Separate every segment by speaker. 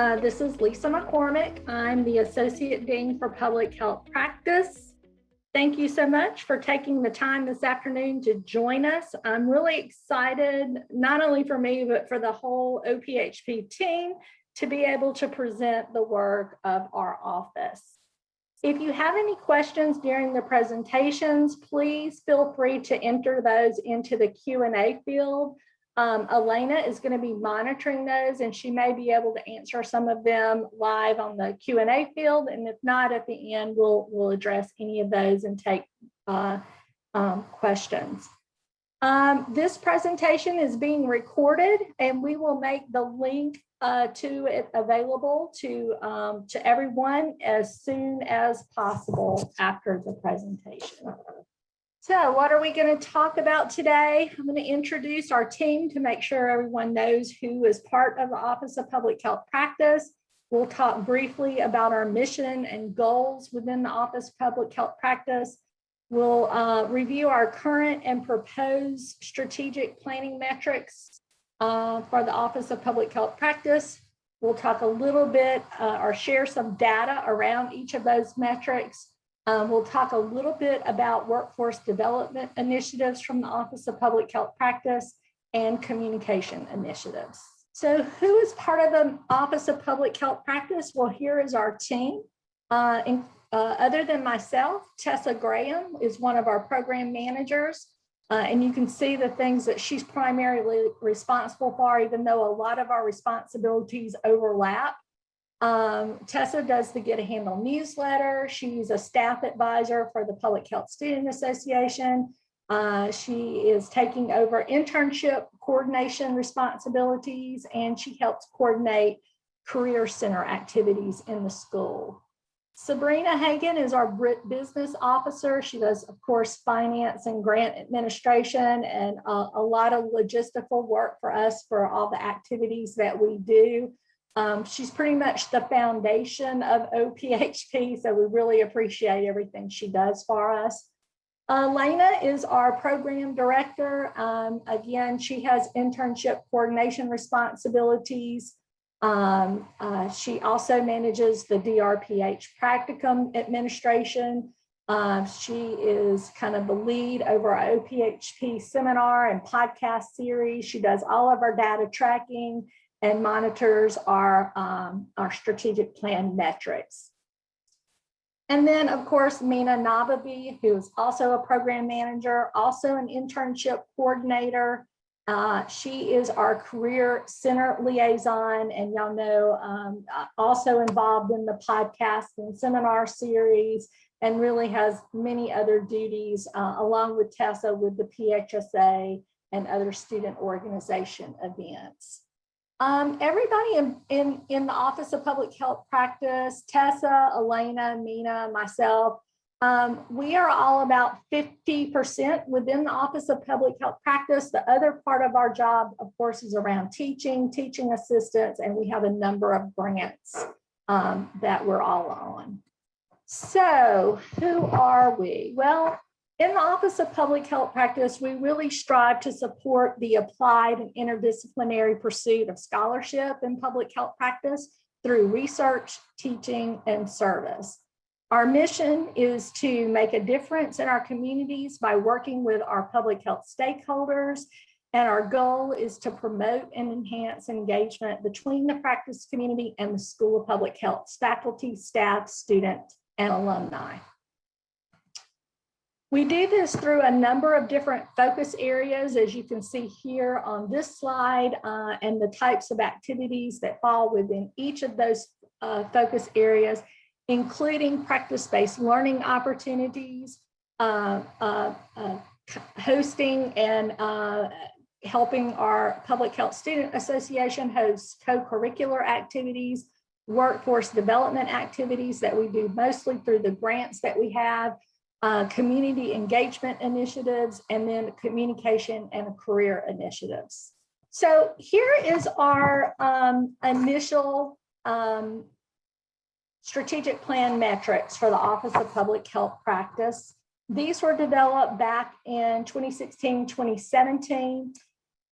Speaker 1: This is Lisa McCormick. I'm the Associate Dean for Public Health Practice. Thank you so much for taking the time this afternoon to join us. I'm really excited, not only for me, but for the whole OPHP team to be able to present the work of our office. If you have any questions during the presentations, please feel free to enter those into the Q&A field. Elena is going to be monitoring those, and she may be able to answer some of them live on the Q&A field. And if not, at the end, we'll address any of those and take questions. This presentation is being recorded, and we will make the link to it available to everyone as soon as possible after the presentation. So what are we going to talk about today? I'm going to introduce our team to make sure everyone knows who is part of the Office of Public Health Practice. We'll talk briefly about our mission and goals within the Office of Public Health Practice. We'll review our current and proposed strategic planning metrics for the Office of Public Health Practice. We'll talk a little bit or share some data around each of those metrics. We'll talk a little bit about workforce development initiatives from the Office of Public Health Practice and communication initiatives. So who is part of the Office of Public Health Practice? Well, here is our team. Other than myself, Tessa Graham is one of our program managers. And you can see the things that she's primarily responsible for, even though a lot of our responsibilities overlap. Tessa does the Get a Handle newsletter. She's a staff advisor for the Public Health Student Association. She is taking over internship coordination responsibilities, and she helps coordinate career center activities in the school. Sabrina Hagan is our business officer. She does, of course, finance and grant administration and a lot of logistical work for us for all the activities that we do. She's pretty much the foundation of OPHP, so we really appreciate everything she does for us. Elena is our program director. Again, she has internship coordination responsibilities. She also manages the DRPH practicum administration. She is kind of the lead over our OPHP seminar and podcast series. She does all of our data tracking and monitors our strategic plan metrics. And then, of course, Mina Nabavi, who is also a program manager, also an internship coordinator. She is our career center liaison, and y'all know, also involved in the podcast and seminar series, and really has many other duties, along with Tessa with the PHSA and other student organization events. Everybody in the Office of Public Health Practice, Tessa, Elena, Mina, myself, we are all about 50% within the Office of Public Health Practice. The other part of our job, of course, is around teaching assistants, and we have a number of grants that we're all on. So who are we? Well, in the Office of Public Health Practice, we really strive to support the applied and interdisciplinary pursuit of scholarship in public health practice through research, teaching, and service. Our mission is to make a difference in our communities by working with our public health stakeholders, and our goal is to promote and enhance engagement between the practice community and the School of Public Health's faculty, staff, students, and alumni. We do this through a number of different focus areas, as you can see here on this slide, and the types of activities that fall within each of those focus areas, including practice-based learning opportunities, hosting and helping our Public Health Student Association host co-curricular activities, workforce development activities that we do mostly through the grants that we have, community engagement initiatives, and then communication and career initiatives. So here is our initial strategic plan metrics for the Office of Public Health Practice. These were developed back in 2016, 2017.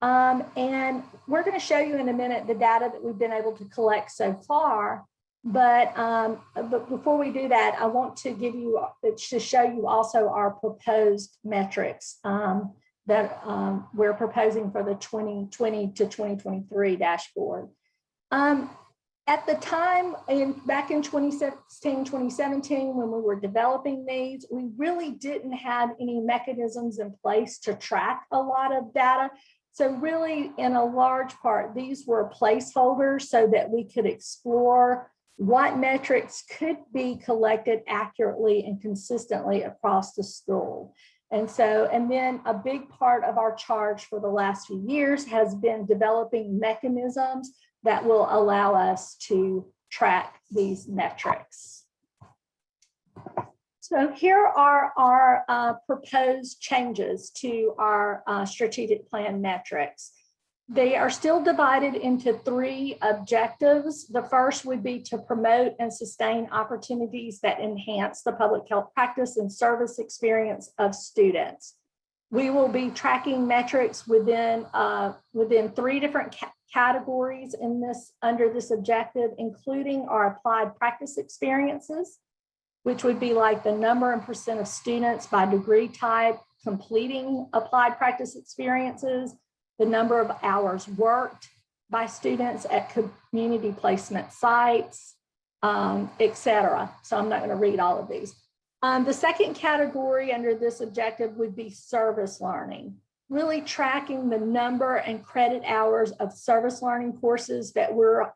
Speaker 1: And we're going to show you in a minute the data that we've been able to collect so far. But before we do that, I want to give you, to show you also our proposed metrics that we're proposing for the 2020 to 2023 dashboard. At the time, back in 2016, 2017, when we were developing these, we really didn't have any mechanisms in place to track a lot of data. So really, in a large part, these were placeholders so that we could explore what metrics could be collected accurately and consistently across the school. And then a big part of our charge for the last few years has been developing mechanisms that will allow us to track these metrics. So here are our proposed changes to our strategic plan metrics. They are still divided into 3 objectives. The first would be to promote and sustain opportunities that enhance the public health practice and service experience of students. We will be tracking metrics within 3 different categories under this objective, including our applied practice experiences, which would be like the number and % of students by degree type completing applied practice experiences, the number of hours worked by students at community placement sites, etc. So I'm not going to read all of these. The second category under this objective would be service learning, really tracking the number and credit hours of service learning courses that were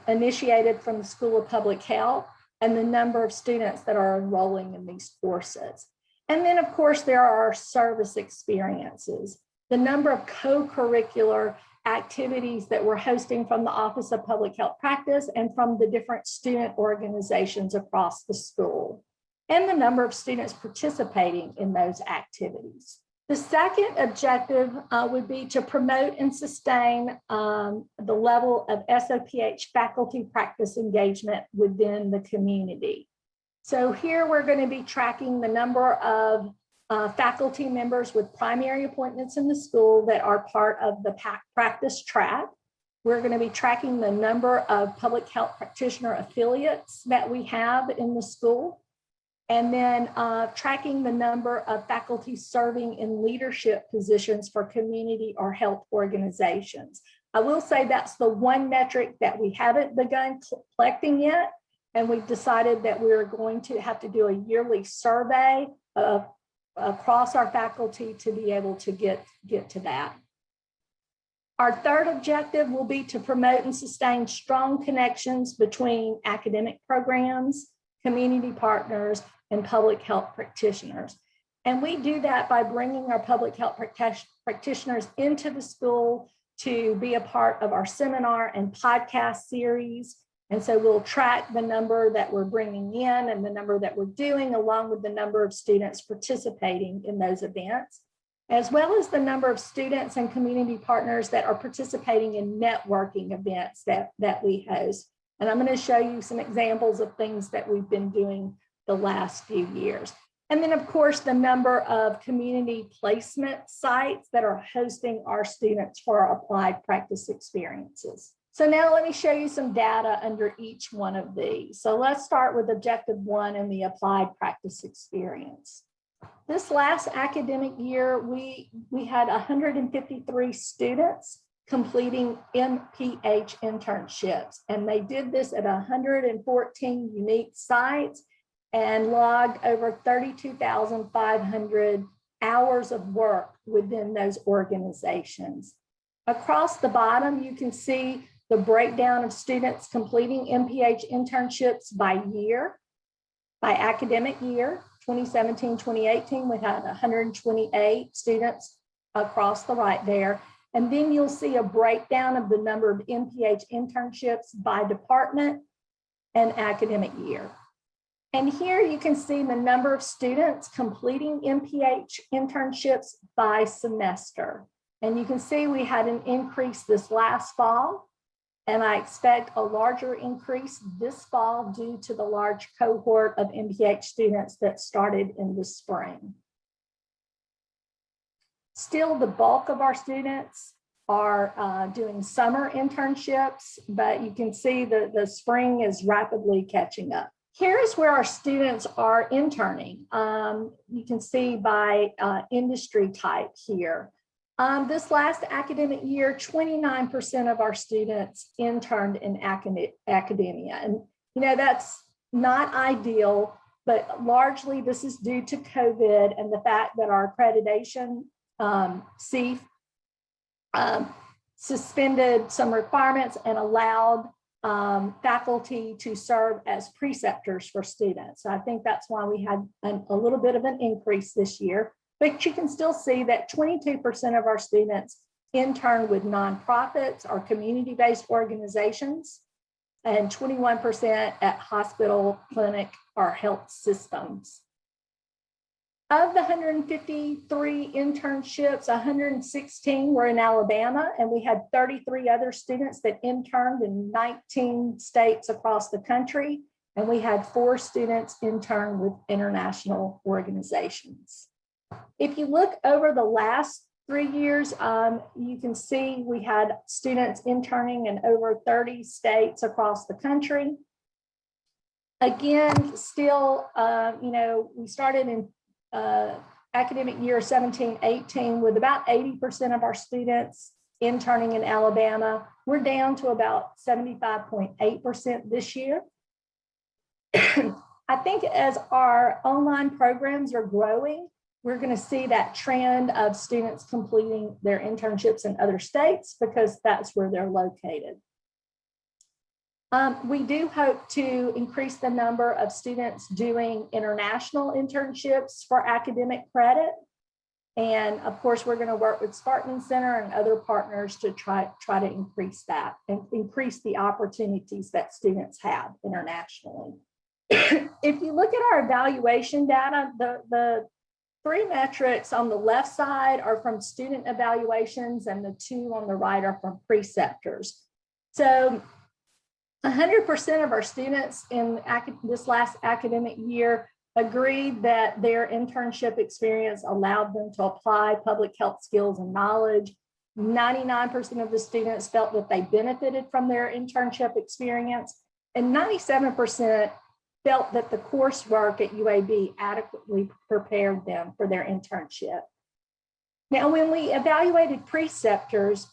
Speaker 1: initiated from the School of Public Health and the number of students that are enrolling in these courses. And then, of course, there are our service experiences, the number of co-curricular activities that we're hosting from the Office of Public Health Practice and from the different student organizations across the school, and the number of students participating in those activities. The second objective would be to promote and sustain the level of SOPH faculty practice engagement within the community. So here we're going to be tracking the number of faculty members with primary appointments in the school that are part of the practice track. We're going to be tracking the number of public health practitioner affiliates that we have in the school. And then tracking the number of faculty serving in leadership positions for community or health organizations. I will say that's the one metric that we haven't begun collecting yet. And we've decided that we're going to have to do a yearly survey across our faculty to be able to get to that. Our third objective will be to promote and sustain strong connections between academic programs, community partners, and public health practitioners. And we do that by bringing our public health practitioners into the school to be a part of our seminar and podcast series. And so we'll track the number that we're bringing in and the number that we're doing, along with the number of students participating in those events, as well as the number of students and community partners that are participating in networking events that we host. And I'm going to show you some examples of things that we've been doing the last few years. And then, of course, the number of community placement sites that are hosting our students for our applied practice experiences. So now let me show you some data under each one of these. So let's start with objective 1 in the applied practice experience. This last academic year, we had 153 students completing MPH internships, and they did this at 114 unique sites and logged over 32,500 hours of work within those organizations. Across the bottom, you can see the breakdown of students completing MPH internships by year, by academic year. 2017, 2018, we had 128 students across the right there. And then you'll see a breakdown of the number of MPH internships by department and academic year. And here you can see the number of students completing MPH internships by semester. And you can see we had an increase this last fall, and I expect a larger increase this fall due to the large cohort of MPH students that started in the spring. Still, the bulk of our students are doing summer internships, but you can see that the spring is rapidly catching up. Here's where our students are interning. You can see by industry type here. This last academic year, 29% of our students interned in academia. And that's not ideal, but largely this is due to COVID and the fact that our accreditation, CEF, suspended some requirements and allowed faculty to serve as preceptors for students. So I think that's why we had a little bit of an increase this year, but you can still see that 22% of our students intern with nonprofits or community-based organizations, and 21% at hospital, clinic, or health systems. Of the 153 internships, 116 were in Alabama, and we had 33 other students that interned in 19 states across the country, and we had 4 students intern with international organizations. If you look over the last 3 years, you can see we had students interning in over 30 states across the country. Again, still, we started in academic year 17-18 with about 80% of our students interning in Alabama. We're down to about 75.8% this year. I think as our online programs are growing, we're going to see that trend of students completing their internships in other states because that's where they're located. We do hope to increase the number of students doing international internships for academic credit. And of course, we're going to work with Spartan Center and other partners to try to increase that and increase the opportunities that students have internationally. If you look at our evaluation data, the 3 metrics on the left side are from student evaluations and the 2 on the right are from preceptors. So 100% of our students in this last academic year agreed that their internship experience allowed them to apply public health skills and knowledge. 99% of the students felt that they benefited from their internship experience, and 97% felt that the coursework at UAB adequately prepared them for their internship. Now, when we evaluated preceptors,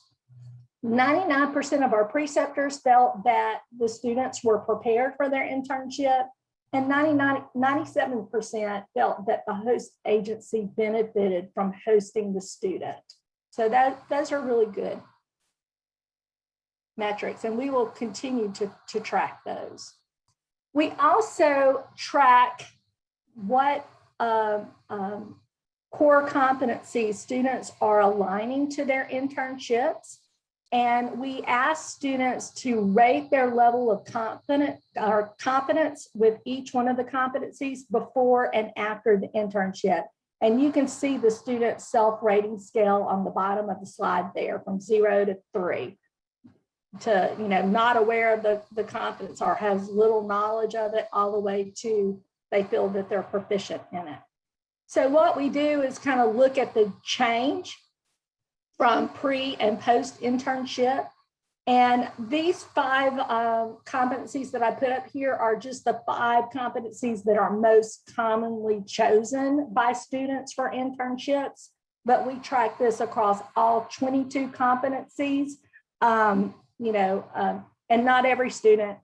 Speaker 1: 99% of our preceptors felt that the students were prepared for their internship, and 97% felt that the host agency benefited from hosting the student. So those are really good metrics, and we will continue to track those. We also track what core competencies students are aligning to their internships. And we ask students to rate their level of competence with each one of the competencies before and after the internship. And you can see the student self-rating scale on the bottom of the slide there, from 0 to 3. To, not aware of the competence or has little knowledge of it, all the way to they feel that they're proficient in it. So what we do is kind of look at the change from pre and post internship. And these 5 competencies that I put up here are just the 5 competencies that are most commonly chosen by students for internships. But we track this across all 22 competencies. And not every student,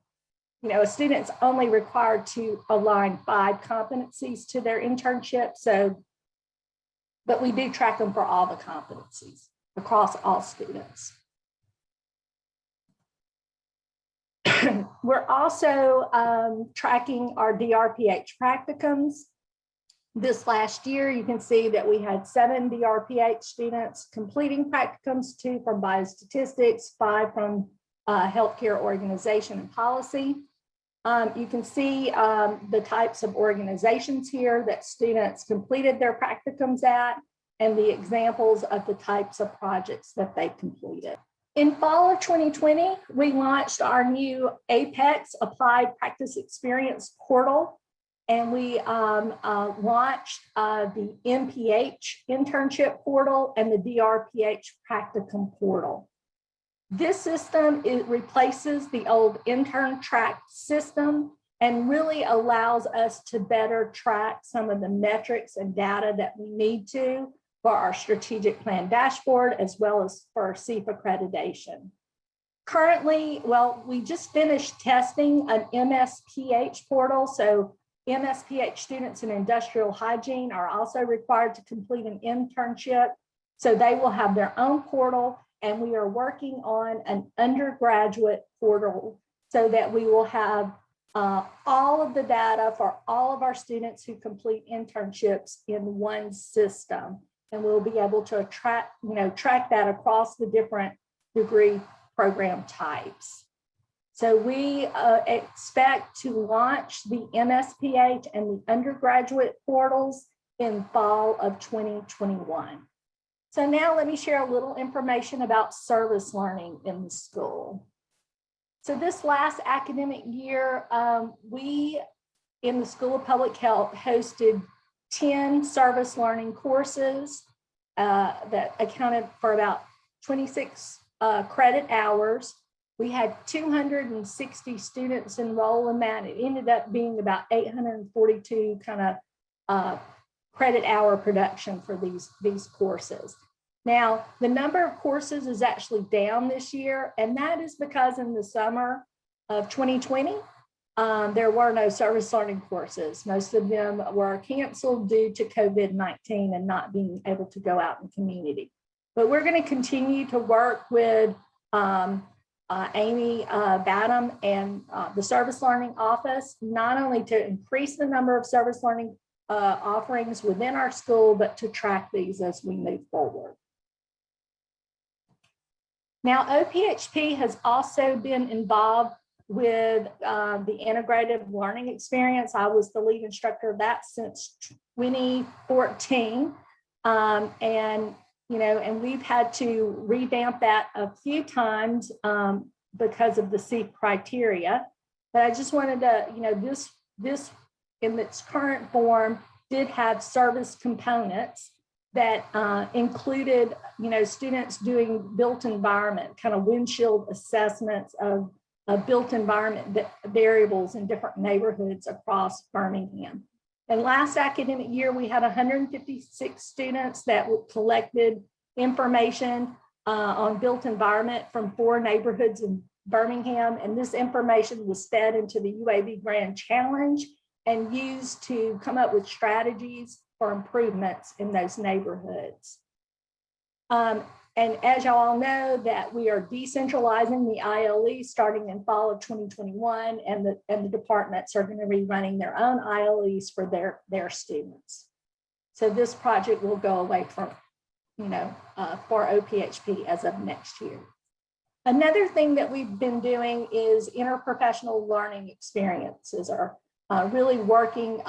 Speaker 1: a student's only required to align 5 competencies to their internship. But we do track them for all the competencies across all students. We're also tracking our DRPH practicums. This last year, you can see that we had 7 DRPH students completing practicums, 2 from biostatistics, 5 from healthcare organization and policy. You can see the types of organizations here that students completed their practicums at, and the examples of the types of projects that they completed. In fall of 2020, we launched our new APEX Applied Practice Experience portal. and we launched the MPH Internship portal and the DRPH Practicum portal. This system, it replaces the old intern track system and really allows us to better track some of the metrics and data that we need to for our strategic plan dashboard, as well as for our CEF accreditation. Currently, well, we just finished testing an MSPH portal. So MSPH students in industrial hygiene are also required to complete an internship. So they will have their own portal, and we are working on an undergraduate portal so that we will have all of the data for all of our students who complete internships in one system. And we'll be able to track that across the different degree program types. So we expect to launch the MSPH and the undergraduate portals in fall of 2021. So now let me share a little information about service learning in the school. So this last academic year, we in the School of Public Health hosted 10 service learning courses that accounted for about 26 credit hours. We had 260 students enroll in that. It ended up being about 842 kind of credit hour production for these courses. Now, the number of courses is actually down this year, and that is because in the summer of 2020, there were no service learning courses. Most of them were canceled due to COVID-19 and not being able to go out in the community. But we're going to continue to work with Amy Badham and the Service Learning Office, not only to increase the number of service learning offerings within our school, but to track these as we move forward. Now, OPHP has also been involved with the integrative learning experience. I was the lead instructor of that since 2014. And we've had to revamp that a few times because of the CEF criteria. But I just wanted to, this in its current form did have service components that included, students doing built environment, kind of windshield assessments of built environment variables in different neighborhoods across Birmingham. And last academic year, we had 156 students that collected information on built environment from 4 neighborhoods in Birmingham. And this information was fed into the UAB Grand Challenge and used to come up with strategies for improvements in those neighborhoods. And as y'all all know, that we are decentralizing the ILE starting in fall of 2021, and the departments are going to be running their own ILEs for their students. So this project will go away from, for OPHP as of next year. Another thing that we've been doing is interprofessional learning experiences, are really working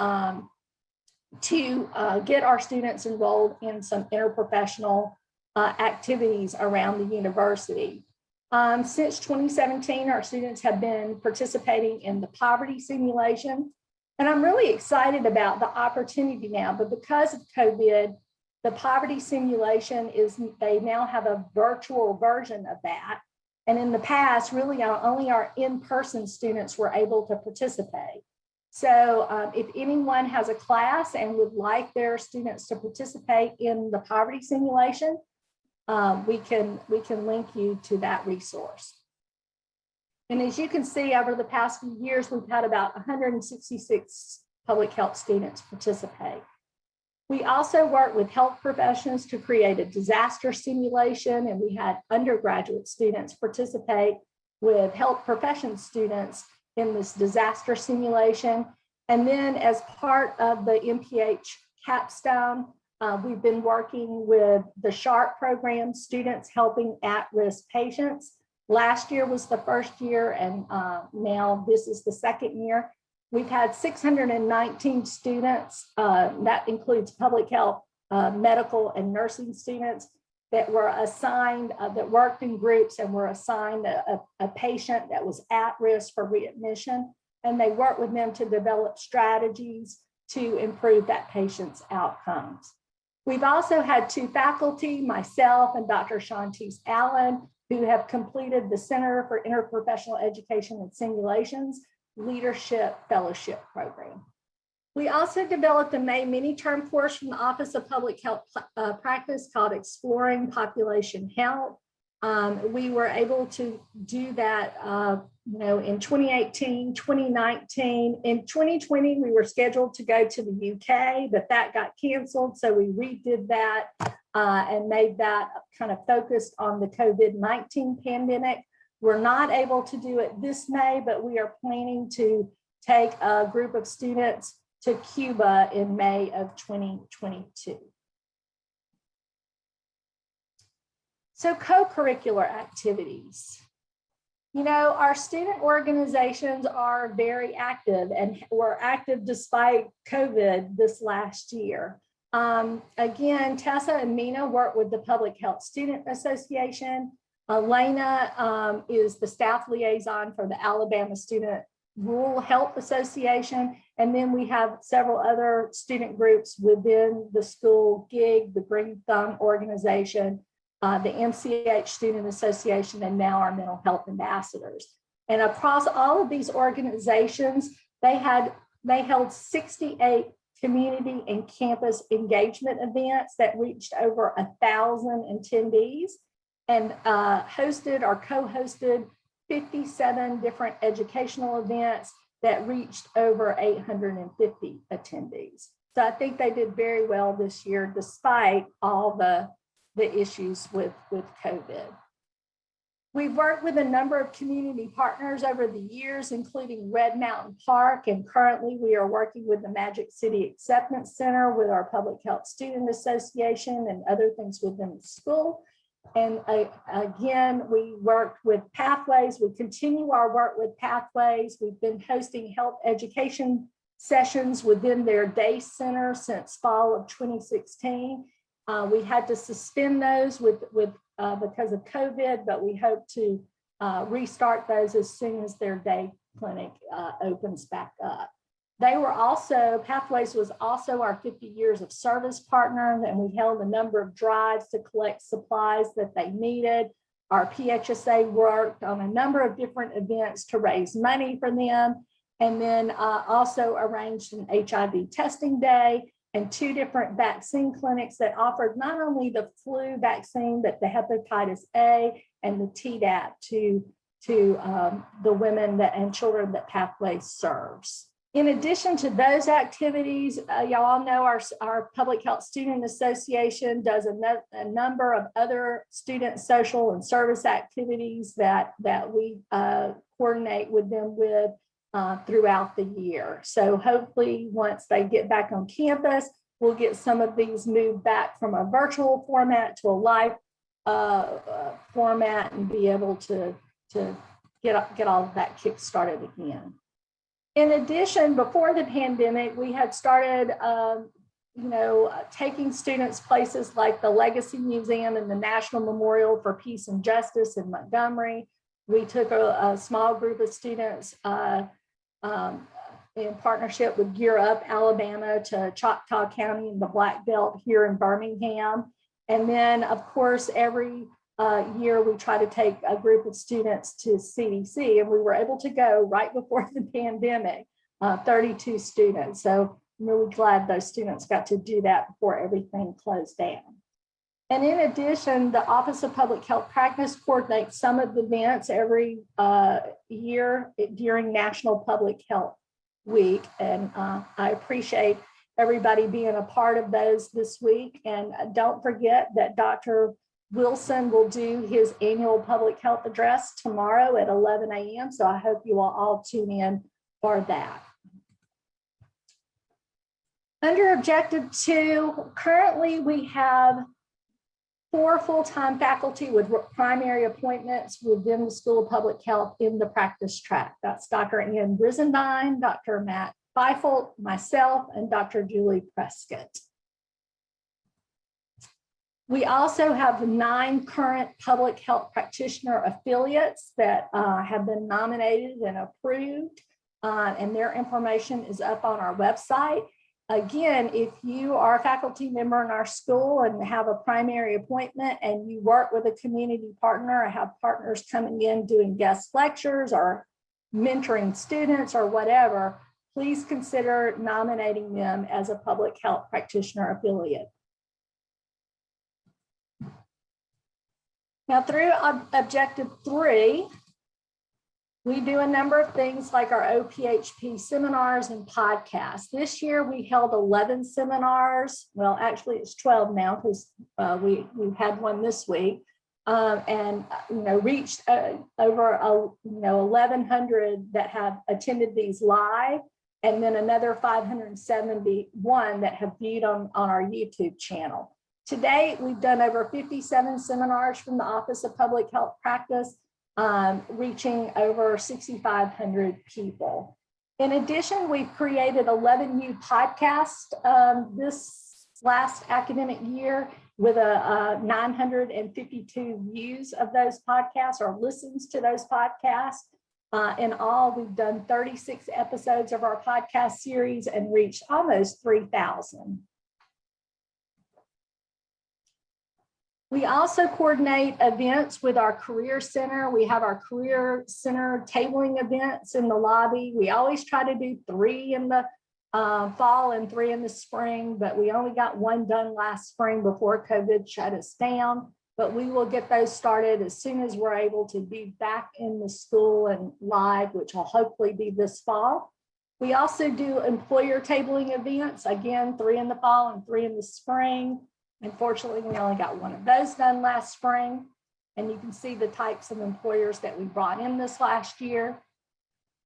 Speaker 1: to get our students enrolled in some interprofessional activities around the university. Since 2017, our students have been participating in the poverty simulation. And I'm really excited about the opportunity now, but because of COVID, the poverty simulation they now have a virtual version of that. And in the past, really only our in-person students were able to participate. So if anyone has a class and would like their students to participate in the poverty simulation, we can link you to that resource. And as you can see, over the past few years, we've had about 166 public health students participate. We also work with health professions to create a disaster simulation, and we had undergraduate students participate with health profession students in this disaster simulation. And then as part of the MPH capstone, we've been working with the SHARP program, students helping at-risk patients. Last year was the first year, and now this is the second year. We've had 619 students, that includes public health, medical and nursing students that were assigned, that worked in groups and were assigned a patient that was at risk for readmission. and they work with them to develop strategies to improve that patient's outcomes. We've also had 2 faculty, myself and Dr. Shantice Allen, who have completed the Center for Interprofessional Education and Simulations Leadership Fellowship Program. We also developed a May mini-term course from the Office of Public Health Practice called Exploring Population Health. We were able to do that in 2018, 2019. In 2020, we were scheduled to go to the UK, but that got canceled. So we redid that and made that kind of focused on the COVID-19 pandemic. We're not able to do it this May, but we are planning to take a group of students to Cuba in May of 2022. So co-curricular activities. Our student organizations are very active and were active despite COVID this last year. Again, Tessa and Mina work with the Public Health Student Association. Elena is the staff liaison for the Alabama Student Rural Health Association. And then we have several other student groups within the school, GIG, the Green Thumb Organization, the MCH Student Association, and now our mental health ambassadors. And across all of these organizations, they held 68 community and campus engagement events that reached over 1,000 attendees and hosted or co-hosted 57 different educational events that reached over 850 attendees. So I think they did very well this year, despite all the issues with COVID. We've worked with a number of community partners over the years, including Red Mountain Park, and currently we are working with the Magic City Acceptance Center with our Public Health Student Association and other things within the school. And again, we worked with Pathways. We continue our work with Pathways. We've been hosting health education sessions within their day center since fall of 2016. We had to suspend those because of COVID, but we hope to restart those as soon as their day clinic opens back up. Pathways was also our 50 years of service partner, and we held a number of drives to collect supplies that they needed. Our PHSA worked on a number of different events to raise money for them, and then also arranged an HIV testing day and 2 different vaccine clinics that offered not only the flu vaccine, but the hepatitis A and the Tdap to the women and children that Pathways serves. In addition to those activities, y'all all know our Public Health Student Association does a number of other student social and service activities that we coordinate with them with throughout the year. So hopefully once they get back on campus, we'll get some of these moved back from a virtual format to a live format and be able to get all of that kick started again. In addition, before the pandemic, we had started taking students places like the Legacy Museum and the National Memorial for Peace and Justice in Montgomery. We took a small group of students in partnership with Gear Up Alabama to Choctaw County in the Black Belt here in Birmingham. And then, of course, every year we try to take a group of students to CDC, and we were able to go right before the pandemic, 32 students. So I'm really glad those students got to do that before everything closed down. And in addition, the Office of Public Health Practice coordinates some of the events every year during National Public Health Week. And I appreciate everybody being a part of those this week. And don't forget that Dr. Wilson will do his annual public health address tomorrow at 11 a.m. So I hope you will all tune in for that. Under Objective 2, currently we have 4 full-time faculty with primary appointments within the School of Public Health in the practice track. That's Dr. Ann Brizendine, Dr. Matt Feifelt, myself, and Dr. Julie Prescott. We also have 9 current public health practitioner affiliates that have been nominated and approved. and their information is up on our website. Again, if you are a faculty member in our school and have a primary appointment and you work with a community partner or have partners coming in doing guest lectures or mentoring students or whatever, please consider nominating them as a public health practitioner affiliate. Now, through objective 3, we do a number of things like our OPHP seminars and podcasts. This year we held 11 seminars. Well, actually it's 12 now because we've had one this week, and reached over 1,100 that have attended these live, and then another 571 that have viewed on our YouTube channel. To date, we've done over 57 seminars from the Office of Public Health Practice, reaching over 6,500 people. In addition, we've created 11 new podcasts this last academic year with 952 views of those podcasts or listens to those podcasts. In all, we've done 36 episodes of our podcast series and reached almost 3,000. We also coordinate events with our Career Center. We have our Career Center tabling events in the lobby. We always try to do 3 in the fall and 3 in the spring, but we only got 1 done last spring before COVID shut us down. But we will get those started as soon as we're able to be back in the school and live, which will hopefully be this fall. We also do employer tabling events, again, 3 in the fall and 3 in the spring. Unfortunately, we only got 1 of those done last spring, and you can see the types of employers that we brought in this last year.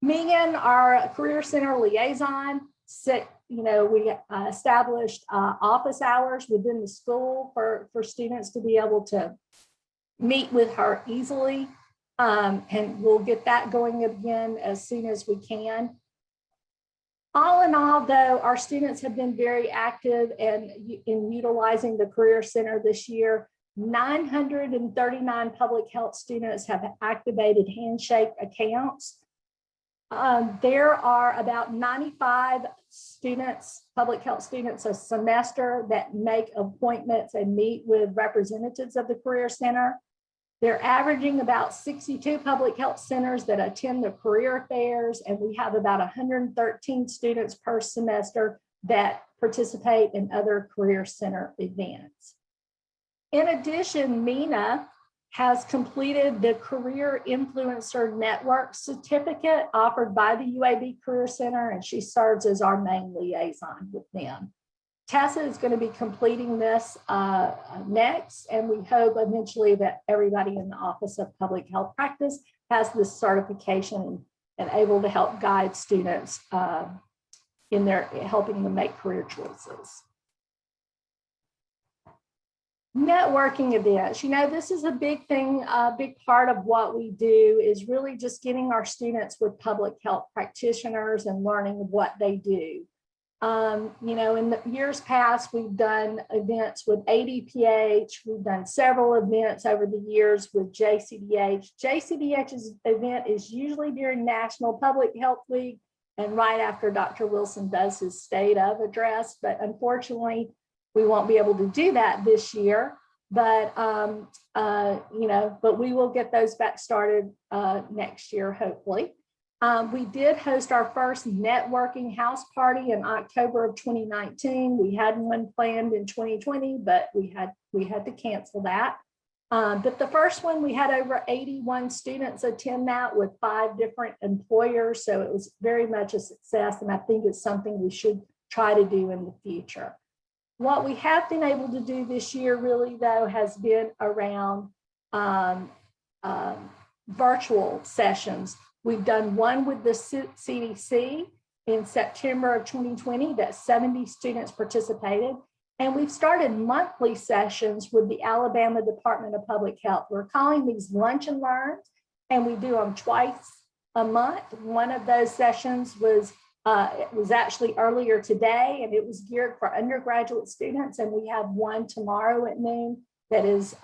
Speaker 1: Megan, our Career Center liaison, we established office hours within the school for students to be able to meet with her easily, and we'll get that going again as soon as we can. All in all, though, our students have been very active in utilizing the Career Center this year. 939 public health students have activated handshake accounts. There are about 95 students, public health students a semester that make appointments and meet with representatives of the Career Center. They're averaging about 62 public health centers that attend the career fairs, and we have about 113 students per semester that participate in other Career Center events. In addition, Mina has completed the Career Influencer Network certificate offered by the UAB Career Center, and she serves as our main liaison with them. Tessa is going to be completing this next, and we hope eventually that everybody in the Office of Public Health Practice has this certification and able to help guide students in helping them make career choices. Networking events. This is a big thing, a big part of what we do is really just getting our students with public health practitioners and learning what they do. In the years past, we've done events with ADPH. We've done several events over the years with JCDH. JCDH's event is usually during National Public Health Week and right after Dr. Wilson does his state of address. But unfortunately, we won't be able to do that this year. But, but we will get those back started next year, hopefully. We did host our first networking house party in October of 2019. We had one planned in 2020, but we had to cancel that. But the first one, we had over 81 students attend that with 5 different employers. So it was very much a success. And I think it's something we should try to do in the future. What we have been able to do this year really, though, has been around virtual sessions. We've done one with the CDC in September of 2020 that 70 students participated. And we've started monthly sessions with the Alabama Department of Public Health. We're calling these lunch and learns, and we do them twice a month. One of those sessions was actually earlier today, and it was geared for undergraduate students. And we have one tomorrow at noon that is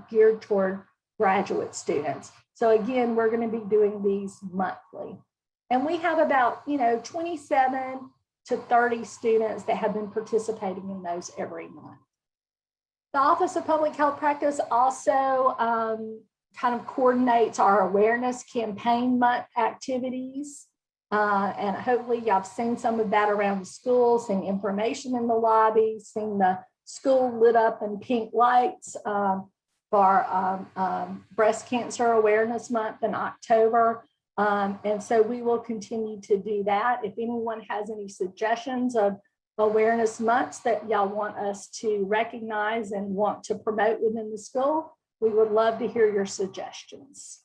Speaker 1: geared toward graduate students. So again, we're going to be doing these monthly. And we have about 27 to 30 students that have been participating in those every month. The Office of Public Health Practice also kind of coordinates our awareness campaign month activities. And hopefully y'all have seen some of that around the school, seen information in the lobby, seen the school lit up in pink lights for Breast Cancer Awareness Month in October. And so we will continue to do that. If anyone has any suggestions of awareness months that y'all want us to recognize and want to promote within the school, we would love to hear your suggestions.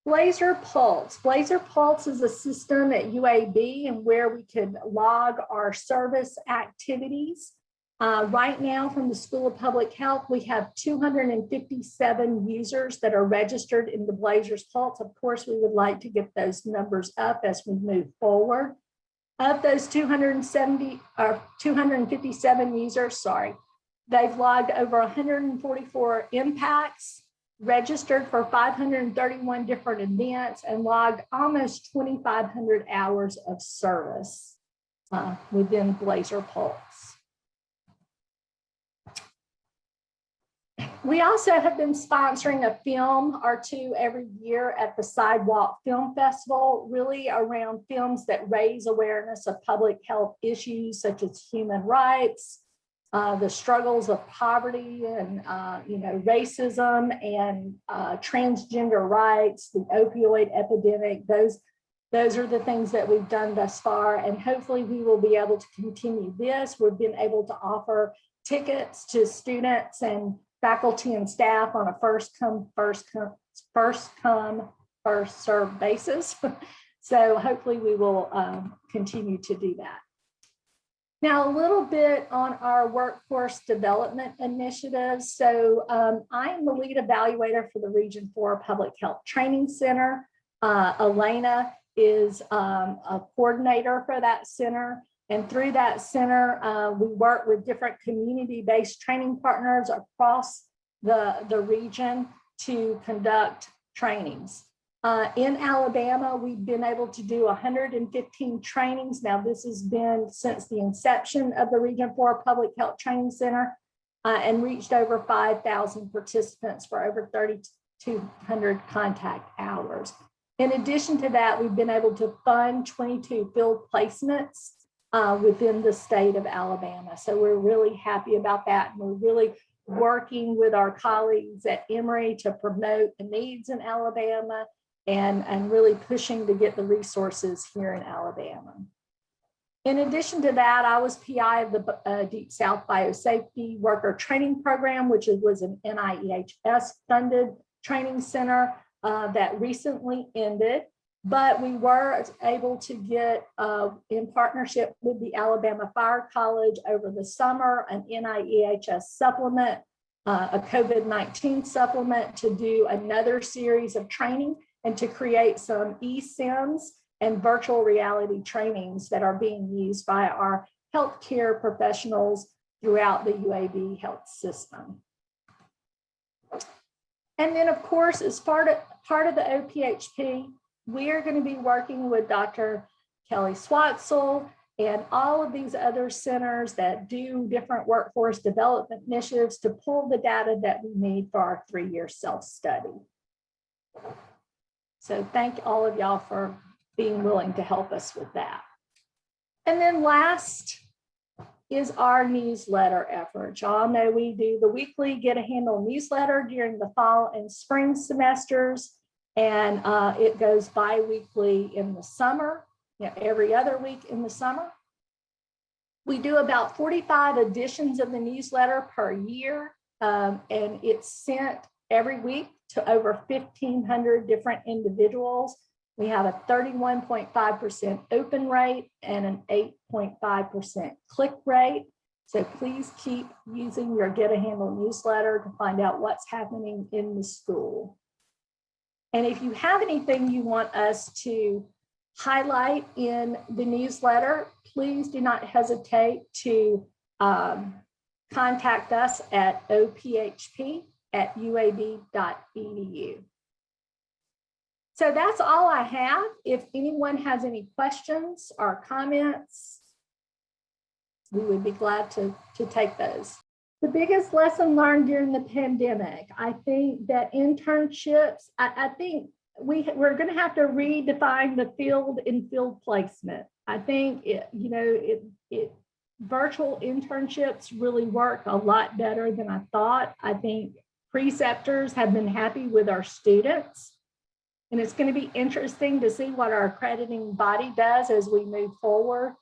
Speaker 1: Blazer Pulse. Blazer Pulse is a system at UAB and where we could log our service activities. Right now from the School of Public Health, we have 257 users that are registered in the Blazers Pulse. Of course, we would like to get those numbers up as we move forward. Of those 257 users, they've logged over 144 impacts, registered for 531 different events, and logged almost 2,500 hours of service within Blazer Pulse. We also have been sponsoring a film or two every year at the Sidewalk Film Festival, really around films that raise awareness of public health issues such as human rights, the struggles of poverty and racism and transgender rights, the opioid epidemic. Those are the things that we've done thus far, and hopefully we will be able to continue this. We've been able to offer tickets to students and faculty and staff on a first come, first served basis. So hopefully we will continue to do that. Now, a little bit on our workforce development initiatives. So I am the lead evaluator for the Region 4 Public Health Training Center. Elena is a coordinator for that center. And through that center, we work with different community-based training partners across the region to conduct trainings. In Alabama, we've been able to do 115 trainings. Now, this has been since the inception of the Region 4 Public Health Training Center and reached over 5,000 participants for over 3,200 contact hours. In addition to that, we've been able to fund 22 field placements within the state of Alabama. So we're really happy about that. And we're really working with our colleagues at Emory to promote the needs in Alabama and really pushing to get the resources here in Alabama. In addition to that, I was PI of the Deep South Biosafety Worker Training Program, which was an NIEHS funded training center that recently ended. But we were able to get, in partnership with the Alabama Fire College over the summer, an NIEHS supplement, a COVID-19 supplement to do another series of training and to create some eSIMs and virtual reality trainings that are being used by our healthcare professionals throughout the UAB health system. And then, of course, as part of the OPHP, we are going to be working with Dr. Kelly Swatzel and all of these other centers that do different workforce development initiatives to pull the data that we need for our 3-year self-study. So thank all of y'all for being willing to help us with that. And then last is our newsletter effort. Y'all know we do the weekly Get a Handle newsletter during the fall and spring semesters. And it goes bi-weekly in the summer, every other week in the summer. We do about 45 editions of the newsletter per year, and it's sent every week to over 1,500 different individuals. We have a 31.5% open rate and an 8.5% click rate. So please keep using your Get a Handle newsletter to find out what's happening in the school. And if you have anything you want us to highlight in the newsletter, please do not hesitate to contact us at ophp@uab.edu. So that's all I have. If anyone has any questions or comments, we would be glad to take those. The biggest lesson learned during the pandemic, I think that internships, I think we're going to have to redefine the field in field placement. I think virtual internships really work a lot better than I thought. I think preceptors have been happy with our students. And it's going to be interesting to see what our accrediting body does as we move forward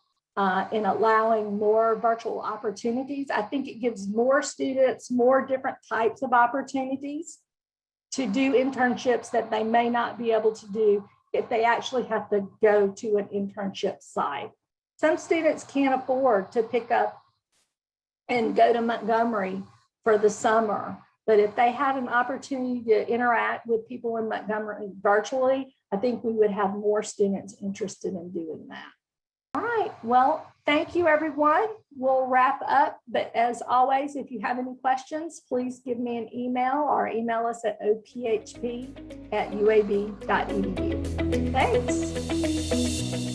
Speaker 1: in allowing more virtual opportunities. I think it gives more students more different types of opportunities to do internships that they may not be able to do if they actually have to go to an internship site. Some students can't afford to pick up and go to Montgomery for the summer. But if they had an opportunity to interact with people in Montgomery virtually, I think we would have more students interested in doing that. All right, well, thank you, everyone. We'll wrap up. But as always, if you have any questions, please give me an email or email us at ophp@uab.edu. Thanks.